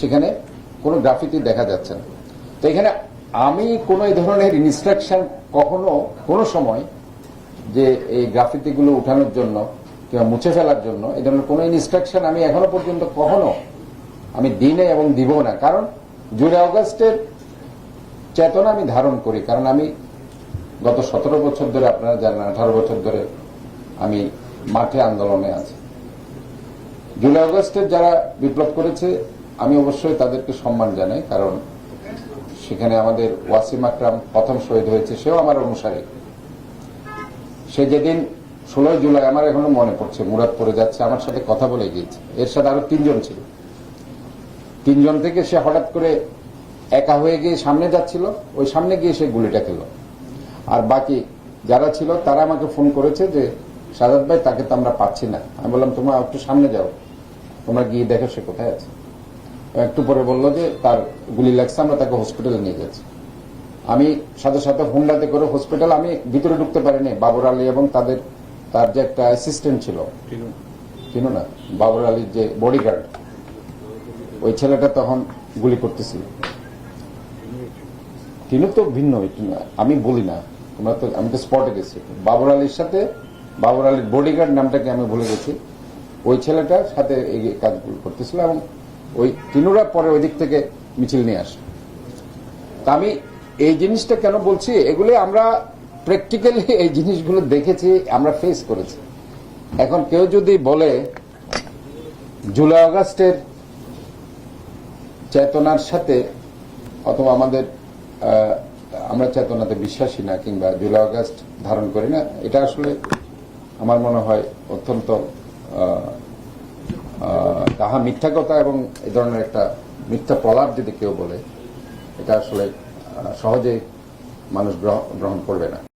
সেখানে কোনো গ্রাফিতি দেখা যাচ্ছে না। তো এখানে আমি কোনো এই ধরনের ইনস্ট্রাকশন কখনো কোনো সময় যে এই গ্রাফিতিগুলো উঠানোর জন্য কিংবা মুছে ফেলার জন্য এই ধরনের কোনো ইনস্ট্রাকশন আমি এখনো পর্যন্ত কখনো আমি দিনে এবং দিব না। কারণ জুলাই আগস্টের চেতনা আমি ধারণ করি, কারণ আমি গত 17 বছর ধরে, আপনারা জানেন 18 বছর ধরে আমি মাঠে আন্দোলনে আছি। জুলাই আগস্টের যারা বিপ্লব করেছে আমি অবশ্যই তাদেরকে সম্মান জানাই, কারণ সেখানে আমাদের ওয়াসিম আকরাম প্রথম শহীদ হয়েছে, সেও আমার অনুসারী। সে যেদিন 16 জুলাই আমার এখনো মনে পড়ছে, মুরাদপুরে যাচ্ছে, আমার সাথে কথা বলে গিয়েছে। এর সাথে আরো 3 জন ছিল। 3 জন থেকে সে হঠাৎ করে একা হয়ে গিয়ে সামনে যাচ্ছিল, ওই সামনে গিয়ে সে গুলিটা খেল। আর বাকি যারা ছিল তারা আমাকে ফোন করেছে যে সাজাদ ভাই, তাকে তো আমরা পাচ্ছি না। আমি বললাম তোমরা একটু সামনে যাও, তোমরা গিয়ে দেখো সে কোথায় আছে। একটু পরে বললো যে তার গুলি লাগছে, আমরা তাকে হসপিটালে নিয়ে যাচ্ছি। আমি সাথে সাথে হুন্ডাতে করে হসপিটাল, আমি ভিতরে ঢুকতে পারিনি। বাবর আলী এবং তার যে একটা অ্যাসিস্ট্যান্ট ছিল, চিনো না, বাবর আলীর যে বডিগার্ড, ওই ছেলেটা তখন গুলি করতেছিল। তিনি তো ভিন্ন, আমি বলি না, তোমরা তো, আমি তো স্পটে গেছি। বাবর আলীর সাথে, বাবর আলীর বডিগার্ড নামটাকে আমি ভুলে গেছি, ওই ছেলেটার সাথে এই কাজগুলো করতেছিল এবং ওই তিনুরা পরে ওই দিক থেকে মিছিল নিয়ে আসে। তা আমি এই জিনিসটা কেন বলছি, এগুলো আমরা প্র্যাকটিক্যালি এই জিনিসগুলো দেখেছি, আমরা ফেস করেছি। এখন কেউ যদি বলে জুলাই আগস্টের চেতনার সাথে, অথবা আমরা চেতনাতে বিশ্বাসী না কিংবা জুলাই আগস্ট ধারণ করি না, এটা আসলে আমার মনে হয় অত্যন্ত তাহা মিথ্যা কথা, এবং এই ধরনের একটা মিথ্যা প্রলাপ যদি কেউ বলে, এটা আসলে সহজে মানুষ গ্রহণ করবে না।